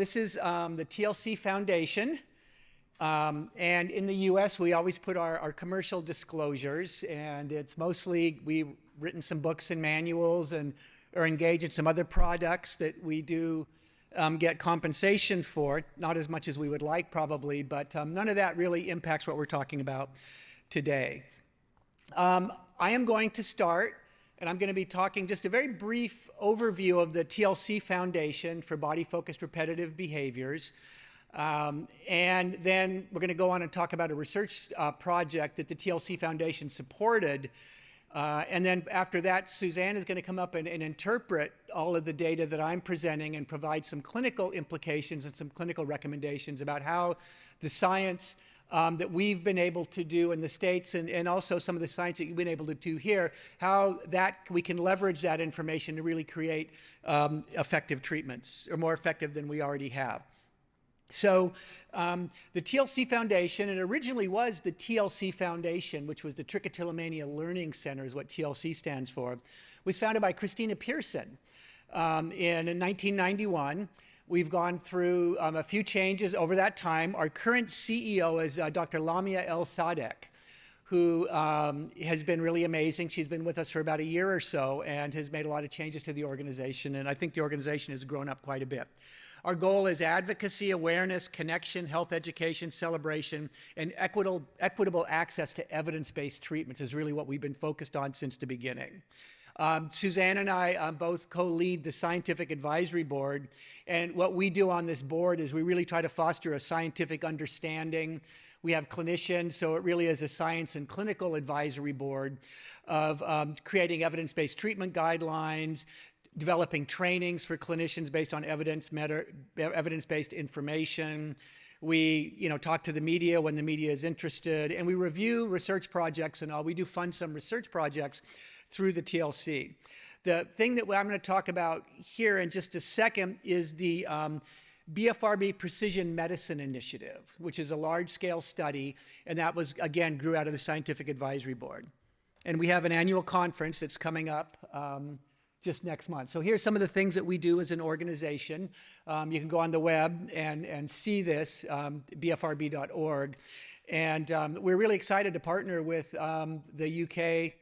This is the TLC Foundation. And in the US, we always put our commercial disclosures, and it's mostly, we've written some books and manuals and are engaged in some other products that we do get compensation for, not as much as we would like probably, but none of that really impacts what we're talking about today. I am going to start, and I'm going to be talking just a very brief overview of the TLC Foundation for Body-Focused Repetitive Behaviors. And then we're going to go on and talk about a research project that the TLC Foundation supported. And then after that, Suzanne is going to come up and interpret all of the data that I'm presenting and provide some clinical implications and some clinical recommendations about how the science that we've been able to do in the States and also some of the science that you've been able to do here, how that we can leverage that information to really create effective treatments, or more effective than we already have. So the TLC Foundation, it originally was the TLC Foundation, which was the Trichotillomania Learning Center, is what TLC stands for, was founded by Christina Pearson in 1991. We've gone through a few changes over that time. Our current CEO is Dr. Lamia El-Sadek, who has been really amazing. She's been with us for about a year or so and has made a lot of changes to the organization, and I think the organization has grown up quite a bit. Our goal is advocacy, awareness, connection, health education, celebration, and equitable access to evidence-based treatments is really what we've been focused on since the beginning. Suzanne and I both co-lead the Scientific Advisory Board, and what we do on this board is we really try to foster a scientific understanding. We have clinicians, so it really is a science and clinical advisory board of creating evidence-based treatment guidelines, developing trainings for clinicians based on evidence-based information. We talk to the media when the media is interested, and we review research projects and all. We do fund some research projects through the TLC. The thing that I'm going to talk about here in just a second is the BFRB Precision Medicine Initiative, which is a large-scale study, and that was, again, grew out of the Scientific Advisory Board. And we have an annual conference that's coming up just next month. So here's some of the things that we do as an organization. You can go on the web and see this, bfrb.org. And we're really excited to partner with the UK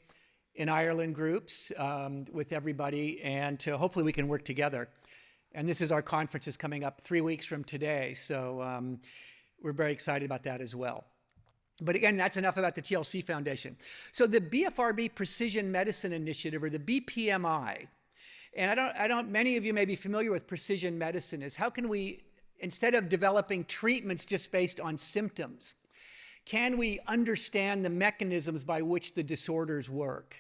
and Ireland groups, with everybody, and hopefully we can work together. And this is our conference is coming up 3 weeks from today, so we're very excited about that as well. But again, that's enough about the TLC Foundation. So the BFRB Precision Medicine Initiative, or the BPMI, and many of you may be familiar with precision medicine, is how can we, instead of developing treatments just based on symptoms, can we understand the mechanisms by which the disorders work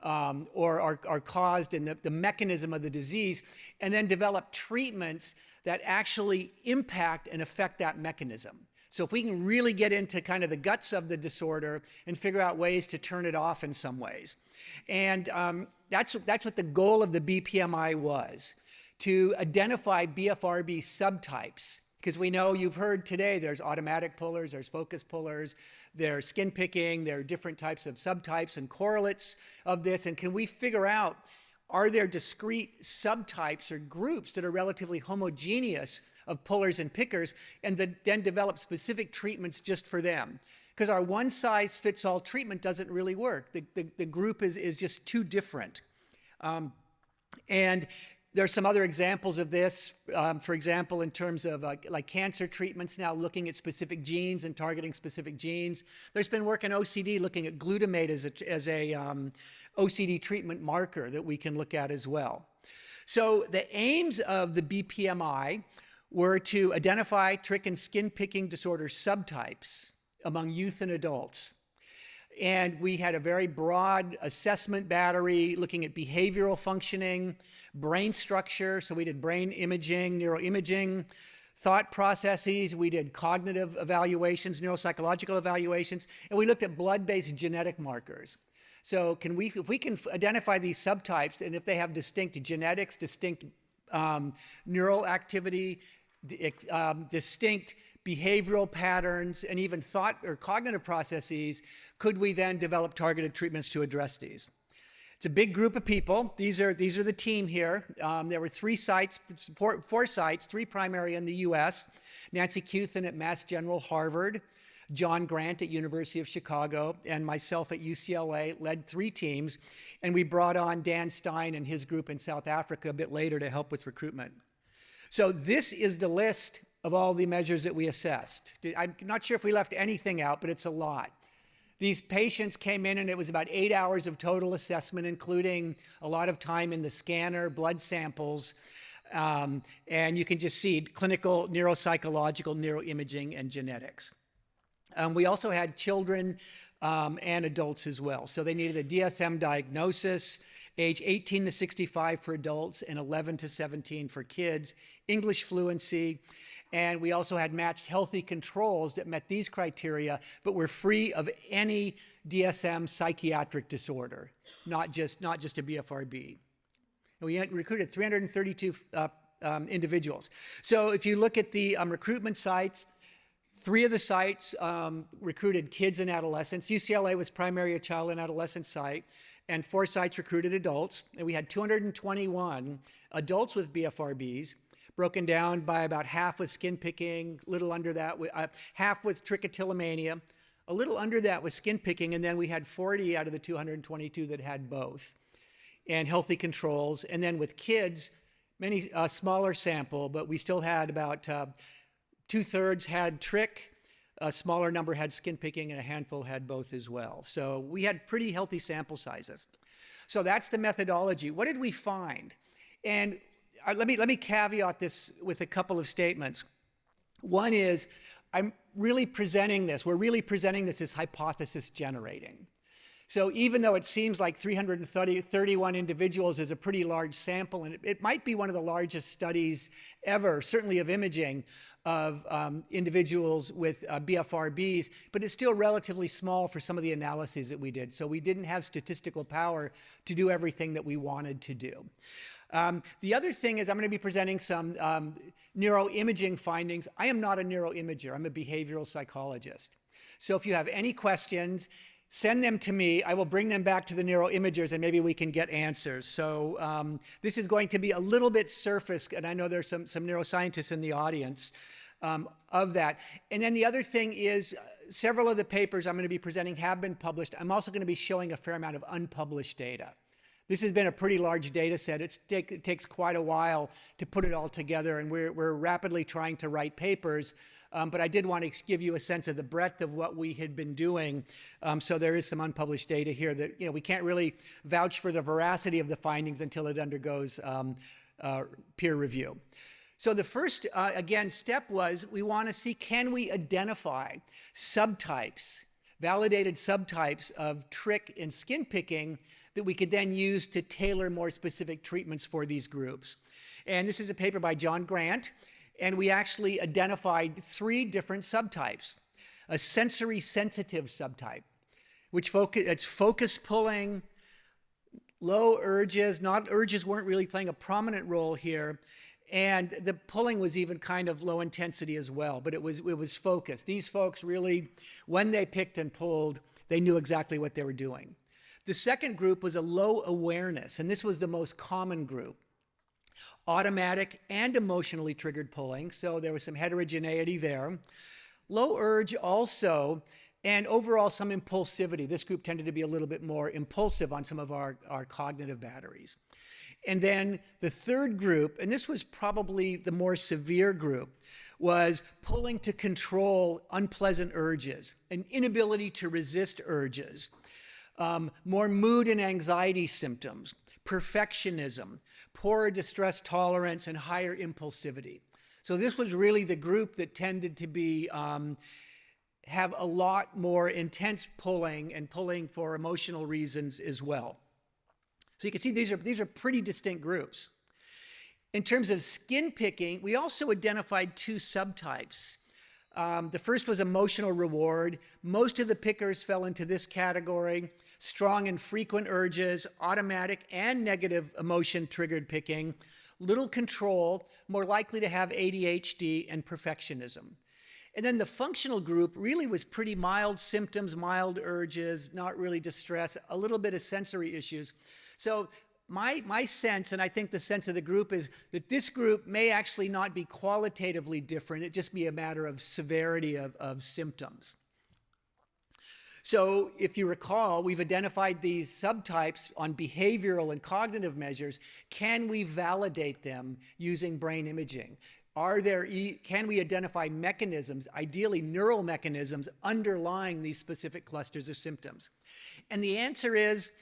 or are caused in the mechanism of the disease, and then develop treatments that actually impact and affect that mechanism? So if we can really get into kind of the guts of the disorder and figure out ways to turn it off in some ways. And that's what the goal of the BPMI was, to identify BFRB subtypes. Because we know, you've heard today, there's automatic pullers, there's focus pullers, there's skin picking, there are different types of subtypes and correlates of this. And can we figure out, are there discrete subtypes or groups that are relatively homogeneous of pullers and pickers, and then develop specific treatments just for them? Because our one-size-fits-all treatment doesn't really work. The group is just too different. And there's some other examples of this, for example, in terms of like cancer treatments now looking at specific genes and targeting specific genes. There's been work in OCD looking at glutamate as a OCD treatment marker that we can look at as well. So the aims of the BPMI were to identify trick and skin picking disorder subtypes among youth and adults. And we had a very broad assessment battery looking at behavioral functioning, brain structure, so we did brain imaging, neuroimaging, thought processes, we did cognitive evaluations, neuropsychological evaluations, and we looked at blood-based genetic markers. So if we can identify these subtypes, and if they have distinct genetics, distinct neural activity, distinct behavioral patterns, and even thought or cognitive processes, could we then develop targeted treatments to address these? It's a big group of people. These are the team here. There were four sites, three primary in the U.S. Nancy Cuthan at Mass General Harvard, John Grant at University of Chicago, and myself at UCLA led three teams. And we brought on Dan Stein and his group in South Africa a bit later to help with recruitment. So this is the list of all the measures that we assessed. I'm not sure if we left anything out, but it's a lot. These patients came in and it was about 8 hours of total assessment, including a lot of time in the scanner, blood samples, and you can just see clinical, neuropsychological, neuroimaging, and genetics. We also had children and adults as well. So they needed a DSM diagnosis, age 18 to 65 for adults and 11 to 17 for kids, English fluency, and we also had matched healthy controls that met these criteria, but were free of any DSM psychiatric disorder, not just a BFRB. And we recruited 332 individuals. So if you look at the recruitment sites, 3 of the sites recruited kids and adolescents. UCLA was primarily a child and adolescent site, and 4 sites recruited adults. And we had 221 adults with BFRBs, broken down by about half with skin picking, a little under that, half with trichotillomania, a little under that with skin picking, and then we had 40 out of the 222 that had both, and healthy controls. And then with kids, many smaller sample, but we still had about 2/3 had trick, a smaller number had skin picking, and a handful had both as well. So we had pretty healthy sample sizes. So that's the methodology. What did we find? And let me caveat this with a couple of statements. One is, we're really presenting this as hypothesis generating. So even though it seems like 331 individuals is a pretty large sample, and it might be one of the largest studies ever, certainly of imaging, of individuals with BFRBs, but it's still relatively small for some of the analyses that we did. So we didn't have statistical power to do everything that we wanted to do. The other thing is I'm going to be presenting some neuroimaging findings. I am not a neuroimager. I'm a behavioral psychologist. So if you have any questions, send them to me. I will bring them back to the neuroimagers and maybe we can get answers. So this is going to be a little bit surface, and I know there's some neuroscientists in the audience of that. And then the other thing is several of the papers I'm going to be presenting have been published. I'm also going to be showing a fair amount of unpublished data. This has been a pretty large data set. It takes quite a while to put it all together, and we're rapidly trying to write papers. But I did want to give you a sense of the breadth of what we had been doing. So there is some unpublished data here that we can't really vouch for the veracity of the findings until it undergoes peer review. So the first, again, step was we want to see, can we identify subtypes, validated subtypes of trick and skin picking that we could then use to tailor more specific treatments for these groups. And this is a paper by John Grant, and we actually identified 3 different subtypes. A sensory sensitive subtype, which it's focus pulling, low urges, urges weren't really playing a prominent role here, and the pulling was even kind of low intensity as well, but it was focused. These folks really, when they picked and pulled, they knew exactly what they were doing. The second group was a low awareness, and this was the most common group. Automatic and emotionally triggered pulling, so there was some heterogeneity there. Low urge also, and overall some impulsivity. This group tended to be a little bit more impulsive on some of our cognitive batteries. And then the third group, and this was probably the more severe group, was pulling to control unpleasant urges, an inability to resist urges, more mood and anxiety symptoms, perfectionism, poorer distress tolerance, and higher impulsivity. So this was really the group that tended to be have a lot more intense pulling and pulling for emotional reasons as well. So you can see these are pretty distinct groups. In terms of skin picking, we also identified 2 subtypes. The first was emotional reward. Most of the pickers fell into this category. Strong and frequent urges, automatic and negative emotion-triggered picking, little control, more likely to have ADHD, and perfectionism. And then the functional group really was pretty mild symptoms, mild urges, not really distress, a little bit of sensory issues. So my sense, and I think the sense of the group, is that this group may actually not be qualitatively different. It just be a matter of severity of symptoms. So if you recall, we've identified these subtypes on behavioral and cognitive measures. Can we validate them using brain imaging? Can we identify mechanisms, ideally neural mechanisms, underlying these specific clusters of symptoms? And the answer is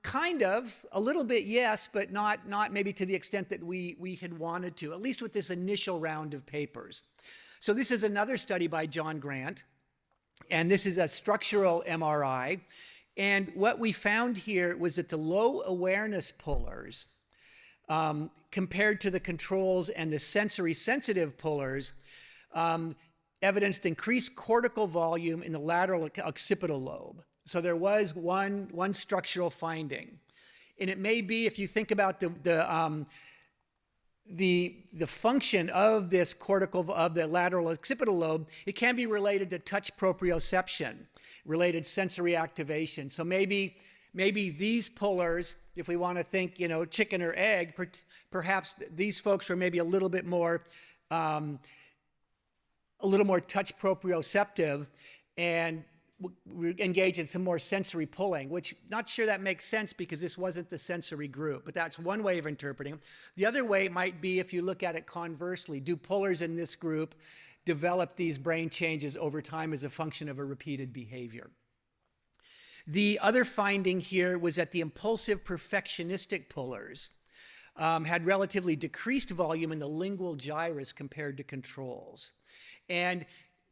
kind of, a little bit yes, but not maybe to the extent that we had wanted to, at least with this initial round of papers. So this is another study by John Grant, and this is a structural MRI. And what we found here was that the low awareness pullers, compared to the controls and the sensory sensitive pullers, evidenced increased cortical volume in the lateral occipital lobe. So there was one structural finding. And it may be, if you think about the function of this of the lateral occipital lobe, it can be related to touch proprioception, related sensory activation. So maybe these pullers, if we want to think, chicken or egg, perhaps these folks were maybe a little bit more touch proprioceptive and engage in some more sensory pulling, which not sure that makes sense because this wasn't the sensory group, but that's one way of interpreting it. The other way might be if you look at it conversely. Do pullers in this group develop these brain changes over time as a function of a repeated behavior? The other finding here was that the impulsive perfectionistic pullers had relatively decreased volume in the lingual gyrus compared to controls. And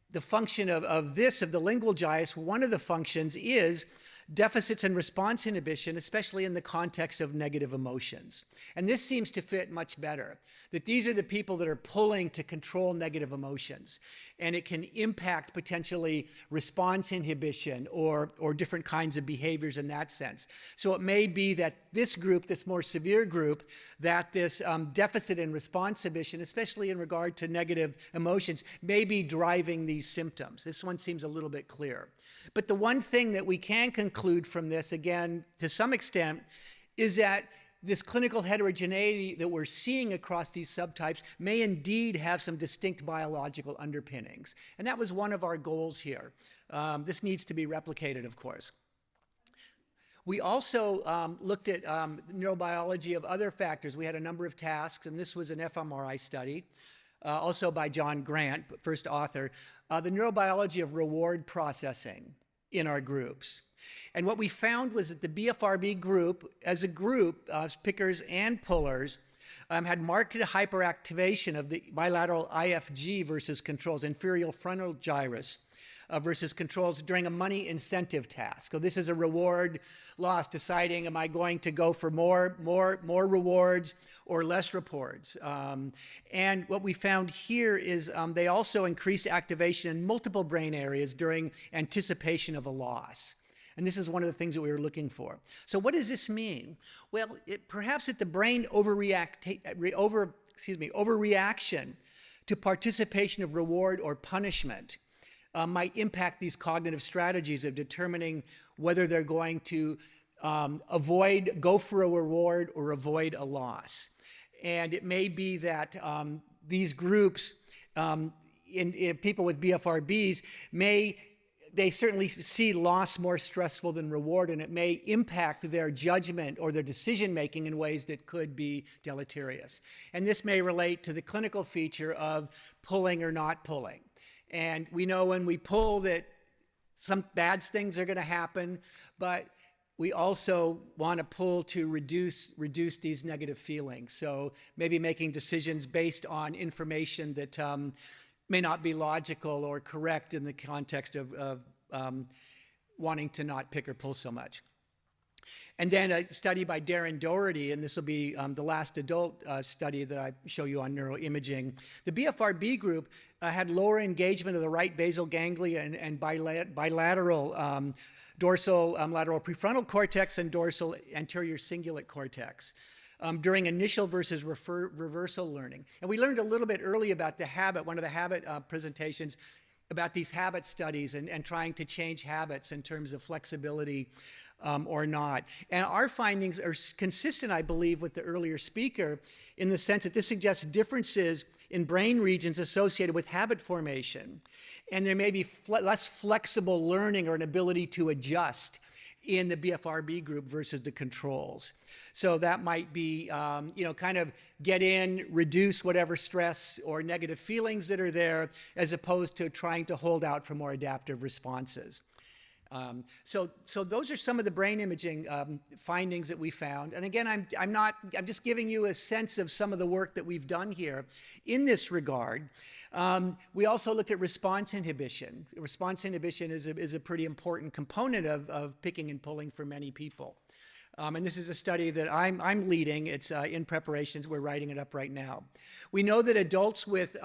the function of the lingual gyrus, one of the functions is deficits in response inhibition, especially in the context of negative emotions. And this seems to fit much better, that these are the people that are pulling to control negative emotions. And it can impact potentially response inhibition or different kinds of behaviors in that sense. So it may be that this group, this more severe group, that this deficit in response inhibition, especially in regard to negative emotions, may be driving these symptoms. This one seems a little bit clearer. But the one thing that we can conclude from this, again, to some extent, is that this clinical heterogeneity that we're seeing across these subtypes may indeed have some distinct biological underpinnings. And that was one of our goals here. This needs to be replicated, of course. We also looked at neurobiology of other factors. We had a number of tasks, and this was an fMRI study, also by John Grant, first author, the neurobiology of reward processing in our groups. And what we found was that the BFRB group, as a group, pickers and pullers, had marked hyperactivation of the bilateral IFG versus controls, inferior frontal gyrus versus controls during a money incentive task. So this is a reward loss, deciding, am I going to go for more rewards or less rewards? And what we found here is they also increased activation in multiple brain areas during anticipation of a loss. And this is one of the things that we were looking for. So what does this mean? Well, perhaps that the brain overreaction to participation of reward or punishment might impact these cognitive strategies of determining whether they're going to go for a reward or avoid a loss. And it may be that these groups, in people with BFRBs, they certainly see loss more stressful than reward, and it may impact their judgment or their decision-making in ways that could be deleterious. And this may relate to the clinical feature of pulling or not pulling. And we know when we pull that some bad things are going to happen, but we also want to pull to reduce these negative feelings. So maybe making decisions based on information that may not be logical or correct in the context of wanting to not pick or pull so much. And then a study by Darren Doherty, and this will be the last adult study that I show you on neuroimaging. The BFRB group had lower engagement of the right basal ganglia and bilateral dorsal lateral prefrontal cortex and dorsal anterior cingulate cortex during initial versus reversal learning. And we learned a little bit early about the habit, one of the habit presentations, about these habit studies and trying to change habits in terms of flexibility or not. And our findings are consistent, I believe, with the earlier speaker in the sense that this suggests differences in brain regions associated with habit formation. And there may be less flexible learning or an ability to adjust in the BFRB group versus the controls. So that might be, kind of get in, reduce whatever stress or negative feelings that are there, as opposed to trying to hold out for more adaptive responses. So those are some of the brain imaging findings that we found. And again, I'm just giving you a sense of some of the work that we've done here in this regard. We also looked at response inhibition. Response inhibition is a pretty important component of picking and pulling for many people. And this is a study that I'm leading. It's in preparations. We're writing it up right now. We know that adults with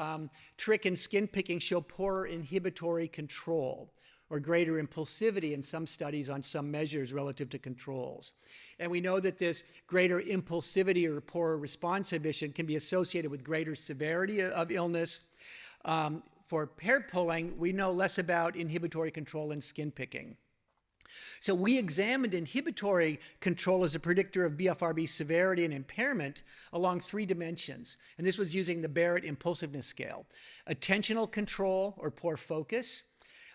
trick and skin picking show poorer inhibitory control or greater impulsivity in some studies on some measures relative to controls. And we know that this greater impulsivity or poorer response inhibition can be associated with greater severity of illness. For hair pulling, we know less about inhibitory control in skin picking. So we examined inhibitory control as a predictor of BFRB severity and impairment along 3 dimensions. And this was using the Barrett Impulsiveness Scale: attentional control or poor focus,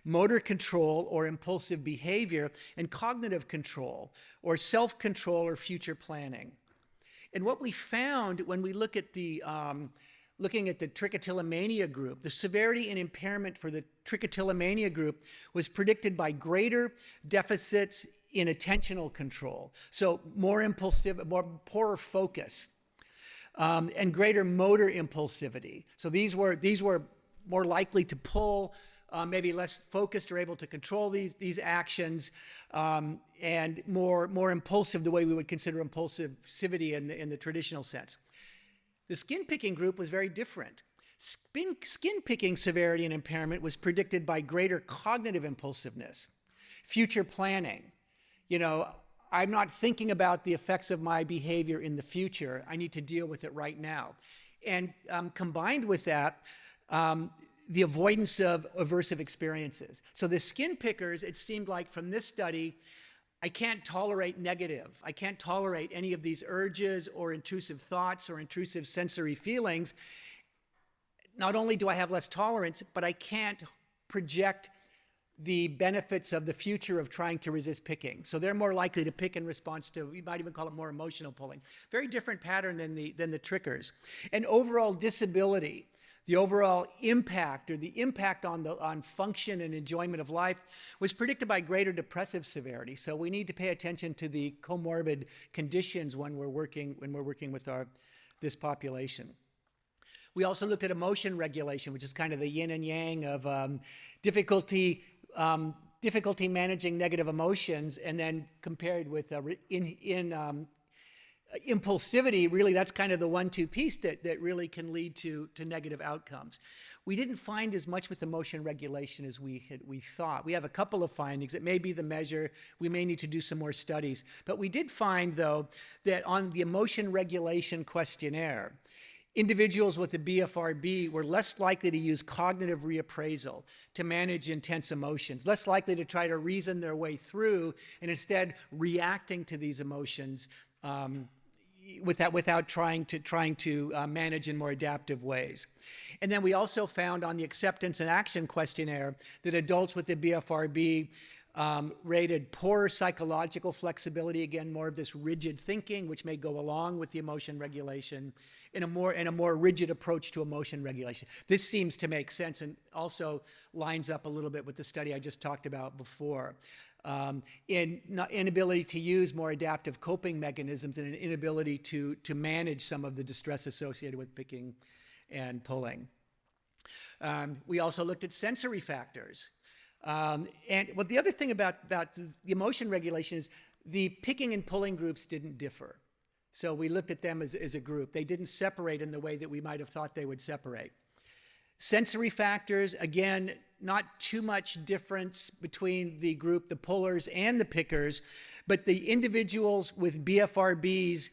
motor control or impulsive behavior, and cognitive control or self-control or future planning. And what we found when we look at the looking at the trichotillomania group, the severity and impairment for the trichotillomania group was predicted by greater deficits in attentional control, so more impulsive, poorer focus, and greater motor impulsivity. So these were more likely to pull, maybe less focused or able to control these actions, and more impulsive, the way we would consider impulsivity in the traditional sense. The skin picking group was very different. Skin picking severity and impairment was predicted by greater cognitive impulsiveness, future planning. I'm not thinking about the effects of my behavior in the future. I need to deal with it right now. And combined with that, the avoidance of aversive experiences. So the skin pickers, it seemed like from this study, I can't tolerate negative. I can't tolerate any of these urges or intrusive thoughts or intrusive sensory feelings. Not only do I have less tolerance, but I can't project the benefits of the future of trying to resist picking. So they're more likely to pick in response to, we might even call it more emotional pulling. Very different pattern than the trickers. And overall disability, the overall impact or the impact on function and enjoyment of life was predicted by greater depressive severity. So we need to pay attention to the comorbid conditions when we're working with this population. We also looked at emotion regulation, which is kind of the yin and yang of difficulty managing negative emotions, and then compared with impulsivity. Really, that's kind of the 1-2 piece that really can lead to negative outcomes. We didn't find as much with emotion regulation as we thought. We have a couple of findings. It may be the measure. We may need to do some more studies. But we did find, though, that on the emotion regulation questionnaire, individuals with the BFRB were less likely to use cognitive reappraisal to manage intense emotions, less likely to try to reason their way through, and instead reacting to these emotions without trying to manage in more adaptive ways. And then we also found on the acceptance and action questionnaire that adults with the BFRB rated poor psychological flexibility, again, more of this rigid thinking, which may go along with the emotion regulation, and a more rigid approach to emotion regulation. This seems to make sense and also lines up a little bit with the study I just talked about before. Inability to use more adaptive coping mechanisms and an inability to manage some of the distress associated with picking and pulling. We also looked at sensory factors. The other thing about the emotion regulation is the picking and pulling groups didn't differ. So we looked at them as a group. They didn't separate in the way that we might have thought they would separate. Sensory factors, again, not too much difference between the group, the pullers and the pickers, but the individuals with BFRBs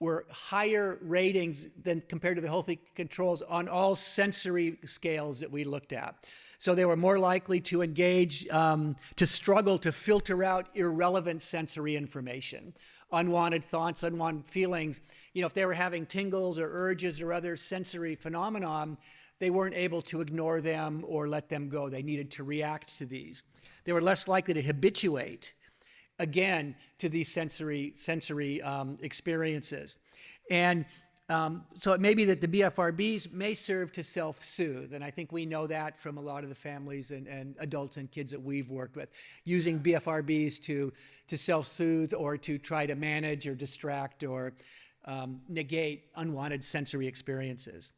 were higher ratings than compared to the healthy controls on all sensory scales that we looked at. So they were more likely to engage, to struggle to filter out irrelevant sensory information, unwanted thoughts, unwanted feelings. You know, if they were having tingles or urges or other sensory phenomenon, they weren't able to ignore them or let them go. They needed to react to these. They were less likely to habituate, again, to these sensory experiences. And so it may be that the BFRBs may serve to self-soothe, and I think we know that from a lot of the families and adults and kids that we've worked with, using BFRBs to self-soothe or to try to manage or distract or negate unwanted sensory experiences.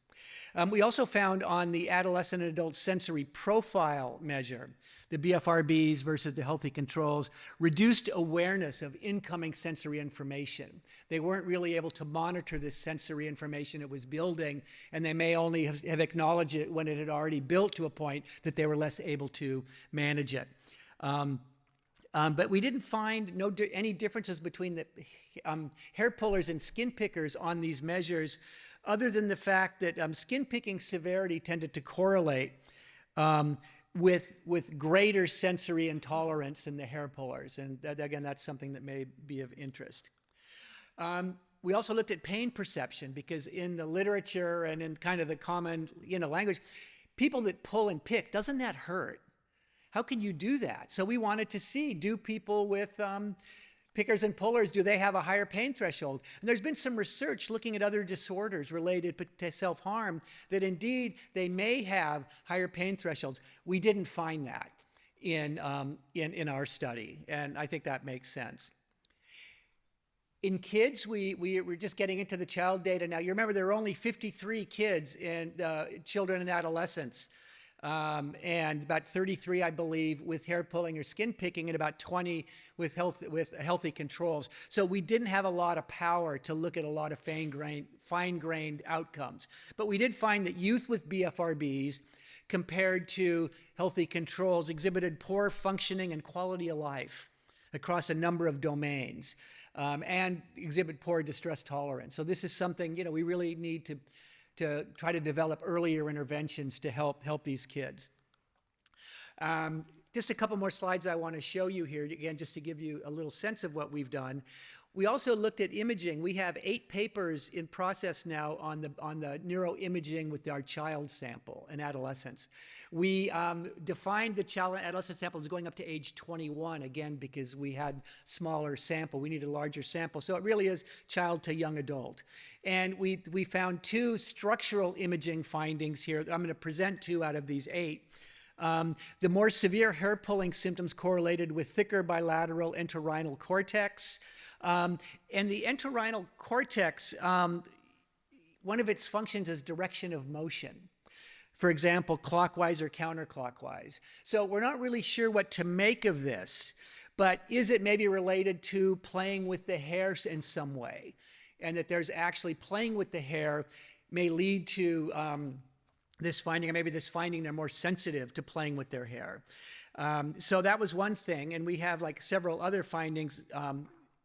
We also found on the adolescent and adult sensory profile measure, the BFRBs versus the healthy controls, reduced awareness of incoming sensory information. They weren't really able to monitor this sensory information it was building, and they may only have acknowledged it when it had already built to a point that they were less able to manage it. But we didn't find any differences between the hair pullers and skin pickers on these measures, other than the fact that skin picking severity tended to correlate with greater sensory intolerance in the hair pullers. And that, again, that's something that may be of interest. We also looked at pain perception, because in the literature and in kind of the common language, people that pull and pick, doesn't that hurt? How can you do that? So we wanted to see, do people with pickers and pullers, do they have a higher pain threshold? And there's been some research looking at other disorders related to self-harm that indeed they may have higher pain thresholds. We didn't find that in our study, and I think that makes sense. In kids, we're just getting into the child data now. You remember there are only 53 kids in children and adolescents, and about 33, I believe, with hair pulling or skin picking, and about 20 with healthy controls. So we didn't have a lot of power to look at a lot of fine-grained outcomes. But we did find that youth with BFRBs compared to healthy controls exhibited poor functioning and quality of life across a number of domains, and exhibit poor distress tolerance. So this is something, we really need to try to develop earlier interventions to help these kids. Just a couple more slides I want to show you here, again, just to give you a little sense of what we've done. We also looked at imaging. We have 8 papers in process now on the neuroimaging with our child sample in adolescents. We defined the child and adolescent sample as going up to age 21, again, because we had smaller sample. We needed a larger sample. So it really is child to young adult. And we found 2 structural imaging findings here. I'm going to present 2 out of these 8. The more severe hair pulling symptoms correlated with thicker bilateral entorhinal cortex. And the entorhinal cortex, one of its functions is direction of motion. For example, clockwise or counterclockwise. So we're not really sure what to make of this, but is it maybe related to playing with the hair in some way? And that there's actually playing with the hair may lead to this finding, or maybe this finding they're more sensitive to playing with their hair. So that was one thing, and we have like several other findings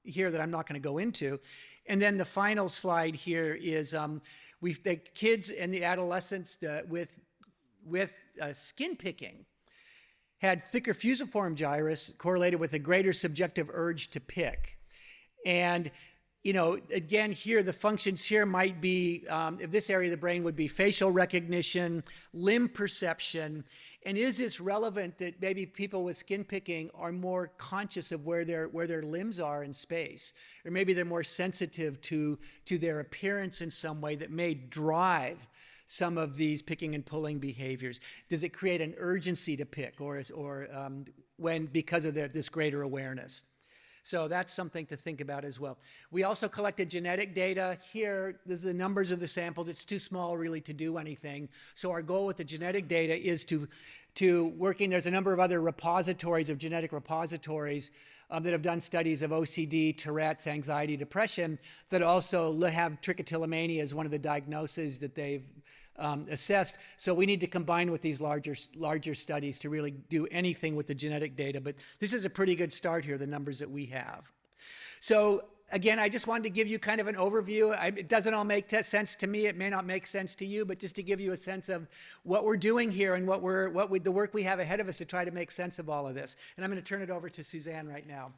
here that I'm not going to go into. And then the final slide here is the kids and the adolescents with skin picking had thicker fusiform gyrus correlated with a greater subjective urge to pick. And again, here, the functions here might be, if this area of the brain would be facial recognition, limb perception, and is this relevant that maybe people with skin picking are more conscious of where their limbs are in space? Or maybe they're more sensitive to their appearance in some way that may drive some of these picking and pulling behaviors. Does it create an urgency to pick, or because of this greater awareness? So that's something to think about as well. We also collected genetic data. Here, there's the numbers of the samples. It's too small really to do anything. So our goal with the genetic data is to working, there's a number of other repositories of genetic repositories that have done studies of OCD, Tourette's, anxiety, depression, that also have trichotillomania as one of the diagnoses that they've assessed. So we need to combine with these larger studies to really do anything with the genetic data. But this is a pretty good start here, the numbers that we have. So again, I just wanted to give you kind of an overview. It doesn't all make sense to me. It may not make sense to you, but just to give you a sense of what we're doing here and the work we have ahead of us to try to make sense of all of this. And I'm going to turn it over to Suzanne right now.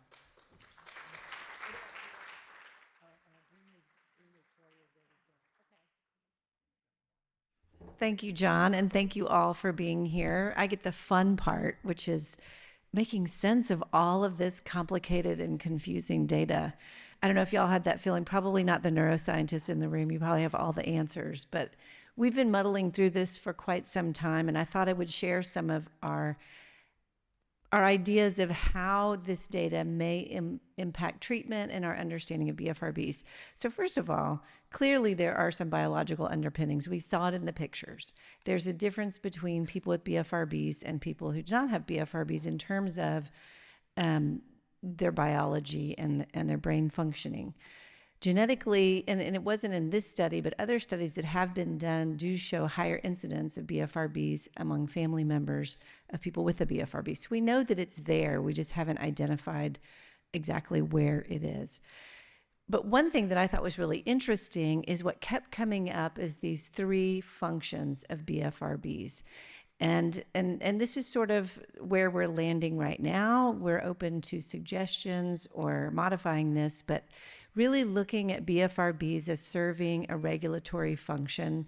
Thank you, John, and thank you all for being here. I get the fun part, which is making sense of all of this complicated and confusing data. I don't know if y'all had that feeling, probably not the neuroscientists in the room. You probably have all the answers, but we've been muddling through this for quite some time, and I thought I would share some of our ideas of how this data may impact treatment and our understanding of BFRBs. So first of all, clearly there are some biological underpinnings. We saw it in the pictures. There's a difference between people with BFRBs and people who do not have BFRBs in terms of their biology and their brain functioning. Genetically, and it wasn't in this study, but other studies that have been done do show higher incidence of BFRBs among family members of people with a BFRB. So we know that it's there. We just haven't identified exactly where it is. But one thing that I thought was really interesting is what kept coming up is these 3 functions of BFRBs. And this is sort of where we're landing right now. We're open to suggestions or modifying this, but really looking at BFRBs as serving a regulatory function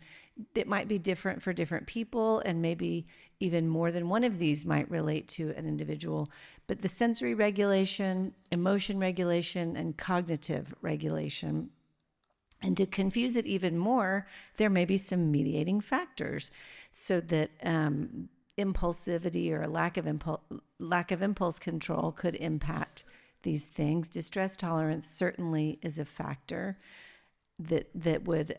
that might be different for different people, and maybe even more than one of these might relate to an individual. But the sensory regulation, emotion regulation, and cognitive regulation. And to confuse it even more, there may be some mediating factors so that impulsivity or a lack of impulse control could impact these things. Distress tolerance certainly is a factor that would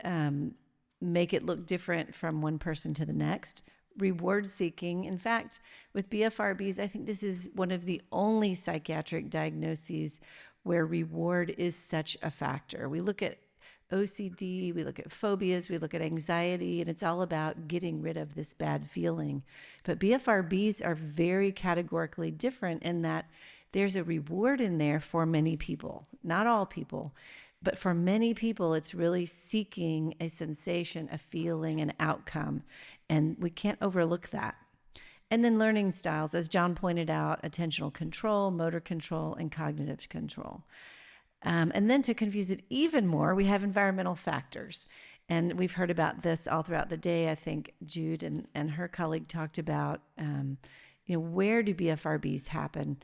make it look different from one person to the next. Reward seeking. In fact, with BFRBs, I think this is one of the only psychiatric diagnoses where reward is such a factor. We look at OCD, we look at phobias, we look at anxiety, and it's all about getting rid of this bad feeling. But BFRBs are very categorically different in that there's a reward in there for many people, not all people, but for many people, it's really seeking a sensation, a feeling, an outcome, and we can't overlook that. And then learning styles, as John pointed out, attentional control, motor control, and cognitive control. And then to confuse it even more, we have environmental factors. And we've heard about this all throughout the day. I think Jude and her colleague talked about, where do BFRBs happen?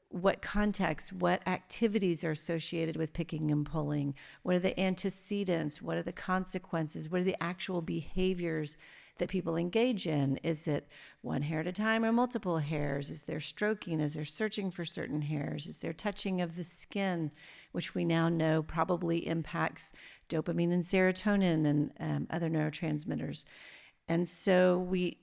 What context, what activities are associated with picking and pulling? What are the antecedents? What are the consequences? What are the actual behaviors that people engage in? Is it one hair at a time or multiple hairs? Is there stroking? Is there searching for certain hairs? Is there touching of the skin, which we now know probably impacts dopamine and serotonin and other neurotransmitters? And so we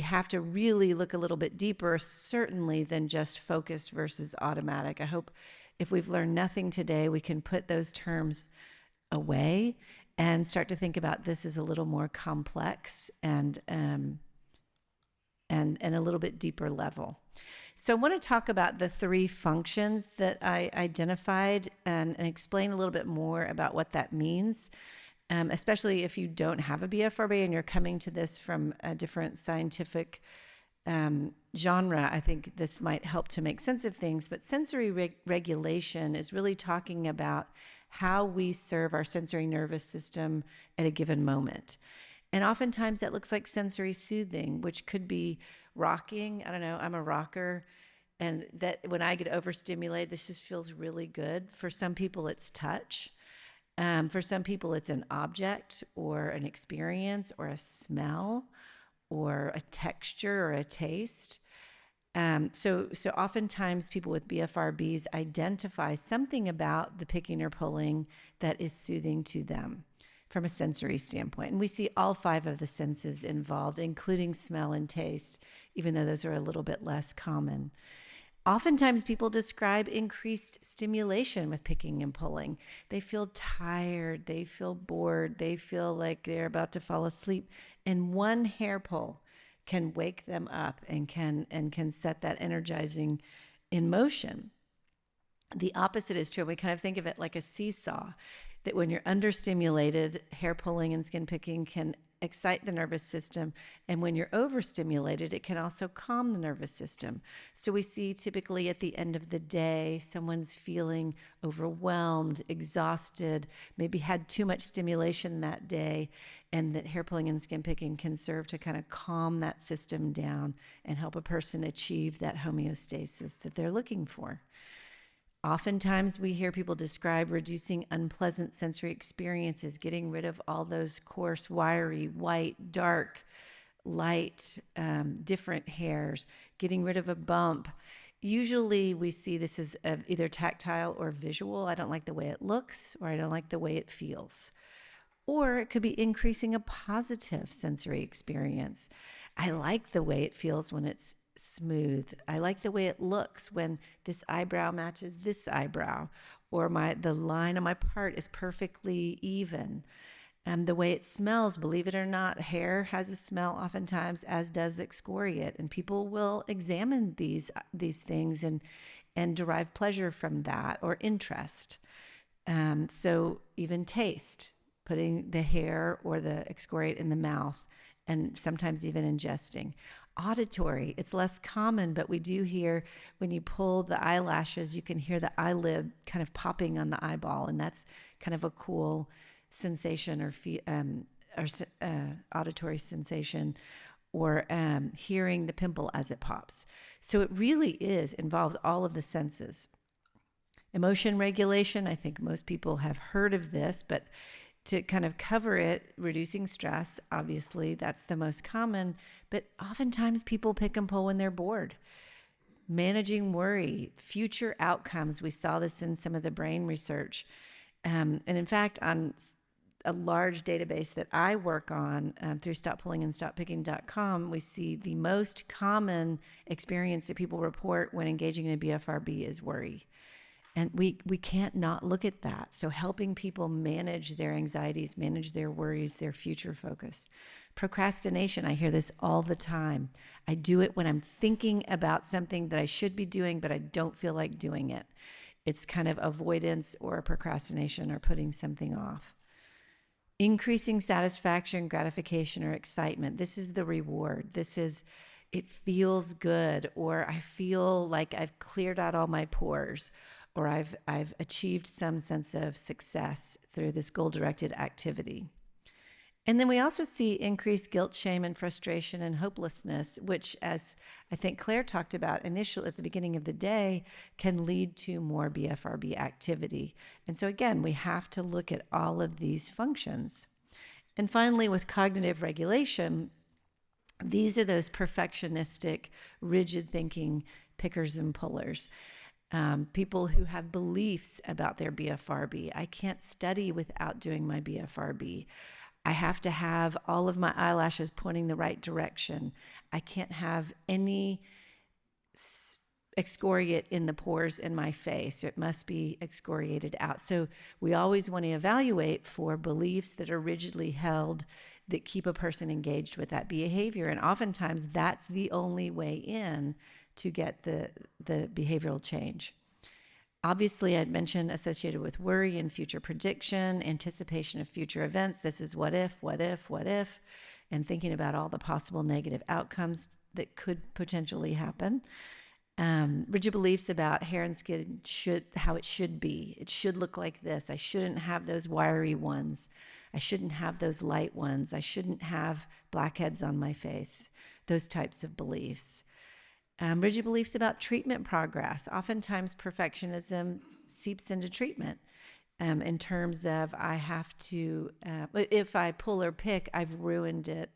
have to really look a little bit deeper, certainly, than just focused versus automatic. I hope if we've learned nothing today, we can put those terms away and start to think about this as a little more complex and a little bit deeper level. So I want to talk about the 3 functions that I identified and explain a little bit more about what that means. Especially if you don't have a BFRB and you're coming to this from a different scientific genre, I think this might help to make sense of things. But sensory regulation is really talking about how we serve our sensory nervous system at a given moment. And oftentimes that looks like sensory soothing, which could be rocking. I don't know, I'm a rocker. And that when I get overstimulated, this just feels really good. For some people, it's touch. For some people, it's an object or an experience or a smell or a texture or a taste. So oftentimes people with BFRBs identify something about the picking or pulling that is soothing to them from a sensory standpoint. And we see all 5 of the senses involved, including smell and taste, even though those are a little bit less common. Oftentimes people describe increased stimulation with picking and pulling. They feel tired, they feel bored, they feel like they're about to fall asleep. And one hair pull can wake them up and can set that energizing in motion. The opposite is true. We kind of think of it like a seesaw, that when you're understimulated, hair pulling and skin picking can excite the nervous system. And when you're overstimulated, it can also calm the nervous system. So we see typically at the end of the day, someone's feeling overwhelmed, exhausted, maybe had too much stimulation that day, and that hair pulling and skin picking can serve to kind of calm that system down and help a person achieve that homeostasis that they're looking for. Oftentimes, we hear people describe reducing unpleasant sensory experiences, getting rid of all those coarse, wiry, white, dark, light, different hairs, getting rid of a bump. Usually, we see this as either tactile or visual. I don't like the way it looks, or I don't like the way it feels. Or it could be increasing a positive sensory experience. I like the way it feels when it's smooth. I like the way it looks when this eyebrow matches this eyebrow, or the line on my part is perfectly even. And the way it smells, believe it or not, hair has a smell oftentimes, as does excoriate, and people will examine these things and derive pleasure from that, or interest. So even taste, putting the hair or the excoriate in the mouth, and sometimes even ingesting. Auditory, it's less common, but we do hear when you pull the eyelashes, you can hear the eyelid kind of popping on the eyeball, and that's kind of a cool sensation, or auditory sensation, or hearing the pimple as it pops. So it really involves all of the senses. Emotion regulation, I think most people have heard of this, but to kind of cover it, reducing stress, obviously, that's the most common, but oftentimes people pick and pull when they're bored. Managing worry, future outcomes, we saw this in some of the brain research. And in fact, on a large database that I work on through stopppullingandstoppicking.com, we see the most common experience that people report when engaging in a BFRB is worry. And we can't not look at that. So helping people manage their anxieties, manage their worries, their future focus. Procrastination, I hear this all the time. I do it when I'm thinking about something that I should be doing, but I don't feel like doing it. It's kind of avoidance or procrastination, or putting something off. Increasing satisfaction, gratification, or excitement. This is the reward. It feels good, or I feel like I've cleared out all my pores, or I've achieved some sense of success through this goal-directed activity. And then we also see increased guilt, shame, and frustration and hopelessness, which, as I think Claire talked about initially at the beginning of the day, can lead to more BFRB activity. And so again, we have to look at all of these functions. And finally, with cognitive regulation, these are those perfectionistic, rigid thinking pickers and pullers. People who have beliefs about their BFRB. I can't study without doing my BFRB. I have to have all of my eyelashes pointing the right direction. I can't have any excoriate in the pores in my face. It must be excoriated out. So we always want to evaluate for beliefs that are rigidly held that keep a person engaged with that behavior. And oftentimes that's the only way in to get the behavioral change. Obviously, I'd mentioned associated with worry and future prediction, anticipation of future events. This is what if, and thinking about all the possible negative outcomes that could potentially happen. Rigid beliefs about hair and skin, how it should be. It should look like this. I shouldn't have those wiry ones. I shouldn't have those light ones. I shouldn't have blackheads on my face. Those types of beliefs. Rigid beliefs about treatment progress. Oftentimes, perfectionism seeps into treatment in terms of I have to, if I pull or pick, I've ruined it.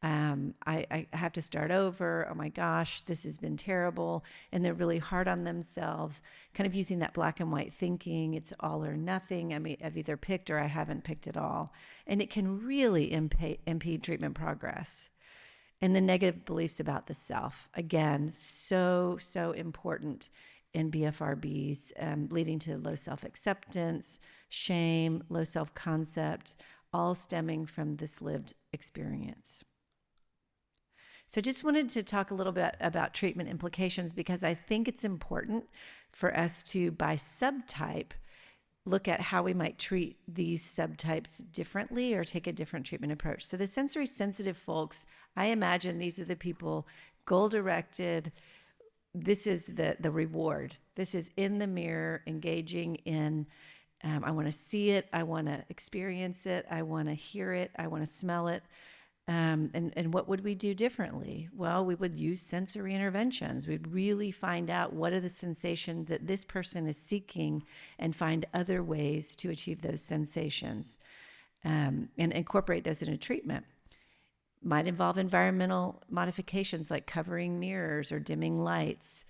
I have to start over. Oh my gosh, this has been terrible. And they're really hard on themselves, kind of using that black and white thinking. It's all or nothing. I mean, I've either picked or I haven't picked at all. And it can really impede treatment progress. And the negative beliefs about the self, again, so important in BFRBs, leading to low self-acceptance, shame, low self-concept, all stemming from this lived experience. So I just wanted to talk a little bit about treatment implications because I think it's important for us to, by subtype, look at how we might treat these subtypes differently or take a different treatment approach. So the sensory sensitive folks, I imagine these are the people goal-directed. This is the reward. This is in the mirror, engaging in, I want to see it, I want to experience it, I want to hear it, I want to smell it. And what would we do differently? Well, we would use sensory interventions. We'd really find out what are the sensations that this person is seeking and find other ways to achieve those sensations, and incorporate those into treatment. Might involve environmental modifications like covering mirrors or dimming lights,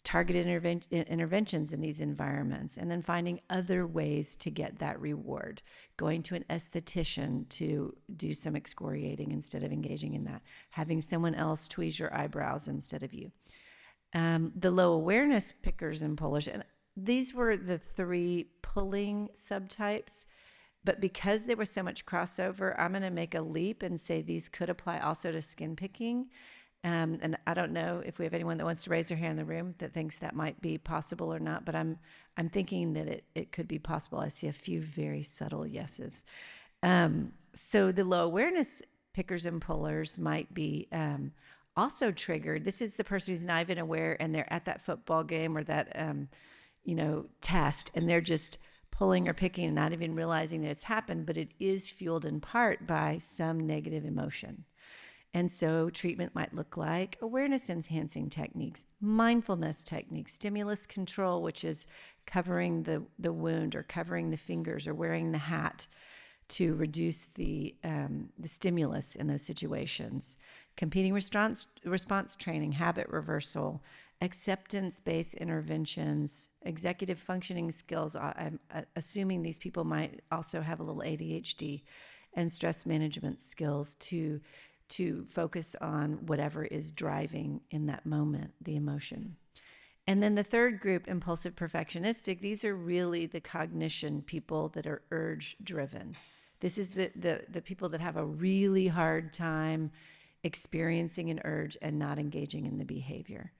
targeted interventions in these environments, and then finding other ways to get that reward. Going to an esthetician to do some excoriating instead of engaging in that. Having someone else tweeze your eyebrows instead of you. The low awareness pickers and pullers, and these were the 3 pulling subtypes. But because there was so much crossover, I'm going to make a leap and say these could apply also to skin picking. And I don't know if we have anyone that wants to raise their hand in the room that thinks that might be possible or not, but I'm thinking that it could be possible. I see a few very subtle yeses. So the low awareness pickers and pullers might be also triggered. This is the person who's not even aware and they're at that football game or that test, and they're just pulling or picking and not even realizing that it's happened, but it is fueled in part by some negative emotion. And so treatment might look like awareness enhancing techniques, mindfulness techniques, stimulus control, which is covering the wound or covering the fingers or wearing the hat to reduce the stimulus in those situations, competing response training, habit reversal, acceptance-based interventions, executive functioning skills. I'm assuming these people might also have a little ADHD, and stress management skills to focus on whatever is driving in that moment, the emotion. And then the third group, impulsive perfectionistic, these are really the cognition people that are urge driven. This is the people that have a really hard time experiencing an urge and not engaging in the behavior.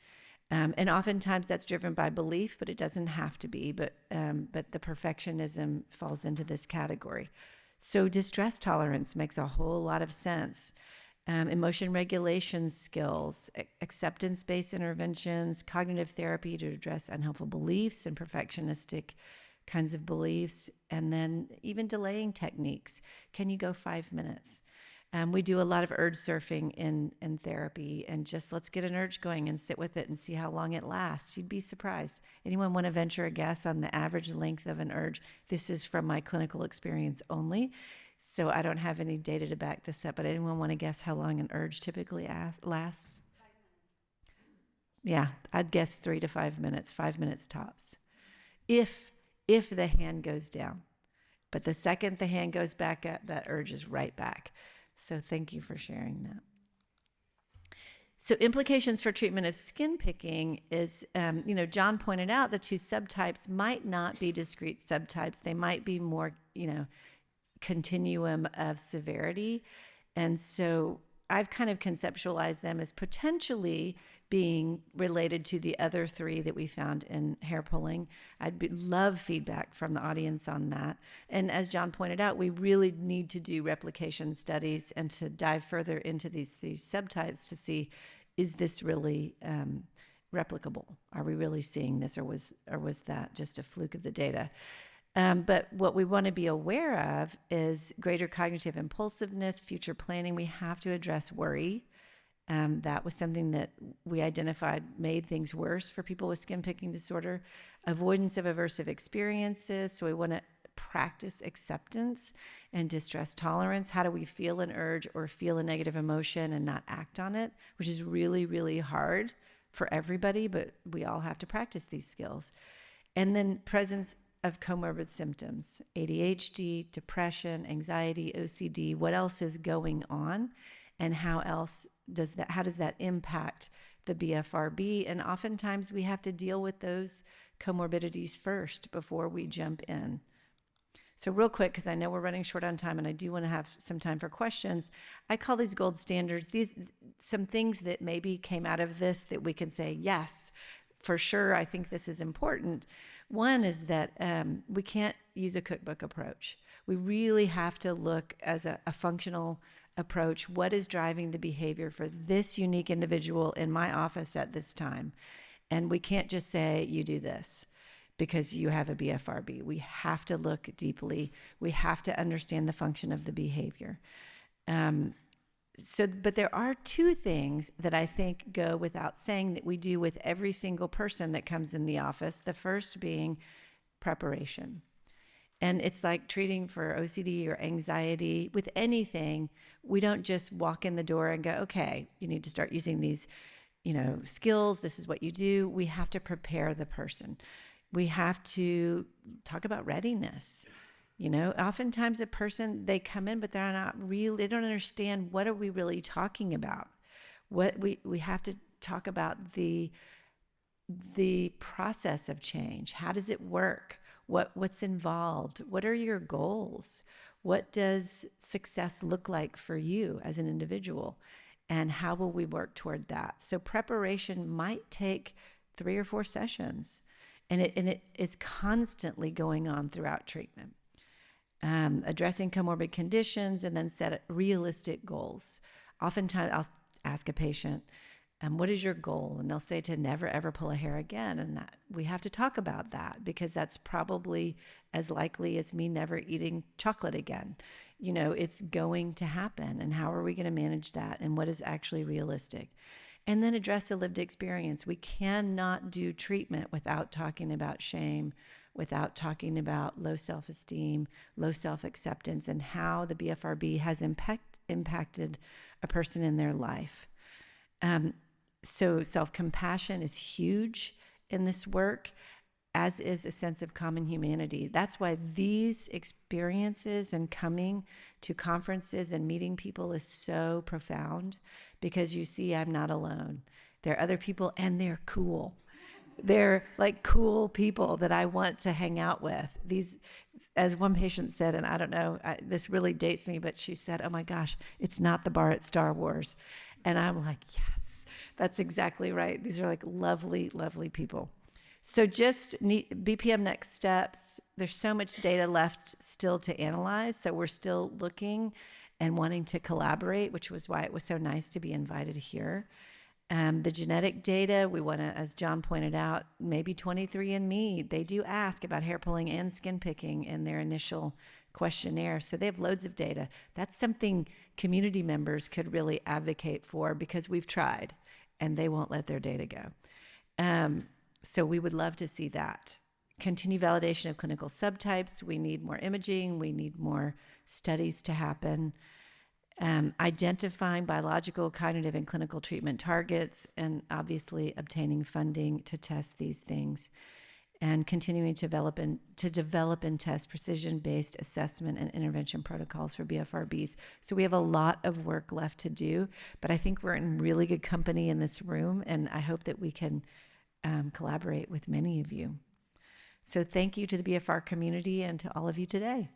And oftentimes that's driven by belief, but it doesn't have to be. But the perfectionism falls into this category. So distress tolerance makes a whole lot of sense. Emotion regulation skills, acceptance-based interventions, cognitive therapy to address unhelpful beliefs and perfectionistic kinds of beliefs, and then even delaying techniques. Can you go 5 minutes? We do a lot of urge surfing in therapy, and just let's get an urge going and sit with it and see how long it lasts. You'd be surprised. Anyone want to venture a guess on the average length of an urge? This is from my clinical experience only, so I don't have any data to back this up, but anyone want to guess how long an urge typically lasts? 5 minutes. Yeah, I'd guess 3 to 5 minutes, 5 minutes tops. If the hand goes down. But the second the hand goes back up, that urge is right back. So thank you for sharing that. So implications for treatment of skin picking is, John pointed out the 2 subtypes might not be discrete subtypes. They might be more, continuum of severity. And so I've kind of conceptualized them as potentially being related to the other 3 that we found in hair pulling. I'd love feedback from the audience on that. And as John pointed out, we really need to do replication studies and to dive further into these subtypes to see, is this really replicable? Are we really seeing this, or was that just a fluke of the data? But what we want to be aware of is greater cognitive impulsiveness, future planning. We have to address worry. That was something that we identified made things worse for people with skin picking disorder. Avoidance of aversive experiences. So we want to practice acceptance and distress tolerance. How do we feel an urge or feel a negative emotion and not act on it, which is really, really hard for everybody, but we all have to practice these skills. And then presence of comorbid symptoms, ADHD, depression, anxiety, OCD, what else is going on, and how does that impact the BFRB? And oftentimes we have to deal with those comorbidities first before we jump in. So real quick, because I know we're running short on time and I do want to have some time for questions, I call these gold standards, these some things that maybe came out of this that we can say, yes, for sure, I think this is important. One is that we can't use a cookbook approach. We really have to look as a functional approach. What is driving the behavior for this unique individual in my office at this time? And we can't just say, you do this because you have a BFRB. We have to look deeply. We have to understand the function of the behavior. But there are two things that I think go without saying that we do with every single person that comes in the office. The first being preparation. And it's like treating for OCD or anxiety with anything. We don't just walk in the door and go, okay, you need to start using these, skills. This is what you do. We have to prepare the person. We have to talk about readiness. Oftentimes a person, they come in, but they're not really, they don't understand what are we really talking about. What we have to talk about the process of change. How does it work? What's involved? What are your goals? What does success look like for you as an individual? And how will we work toward that? So preparation might take 3 or 4 sessions, and it is constantly going on throughout treatment. Addressing comorbid conditions, and then set realistic goals. Oftentimes I'll ask a patient, what is your goal? And they'll say to never, ever pull a hair again. And we have to talk about that because that's probably as likely as me never eating chocolate again. It's going to happen. And how are we going to manage that? And what is actually realistic? And then address a lived experience. We cannot do treatment without talking about shame, without talking about low self-esteem, low self-acceptance, and how the BFRB has impacted a person in their life. So self-compassion is huge in this work, as is a sense of common humanity. That's why these experiences and coming to conferences and meeting people is so profound, because you see I'm not alone. There are other people, and they're cool. They're like cool people that I want to hang out with. These, as one patient said, and I don't know, this really dates me, but she said, oh my gosh, it's not the bar at Star Wars. And I'm like, yes, that's exactly right. These are like lovely, lovely people. So just BPM next steps. There's so much data left still to analyze. So we're still looking and wanting to collaborate, which was why it was so nice to be invited here. The genetic data, we want to, as John pointed out, maybe 23andMe, they do ask about hair pulling and skin picking in their initial questionnaire. So they have loads of data. That's something community members could really advocate for, because we've tried and they won't let their data go. So we would love to see that. Continue validation of clinical subtypes. We need more imaging. We need more studies to happen. Identifying biological, cognitive, and clinical treatment targets, and obviously obtaining funding to test these things, and continuing to develop and test precision-based assessment and intervention protocols for BFRBs. So we have a lot of work left to do, but I think we're in really good company in this room, and I hope that we can collaborate with many of you. So thank you to the BFR community and to all of you today.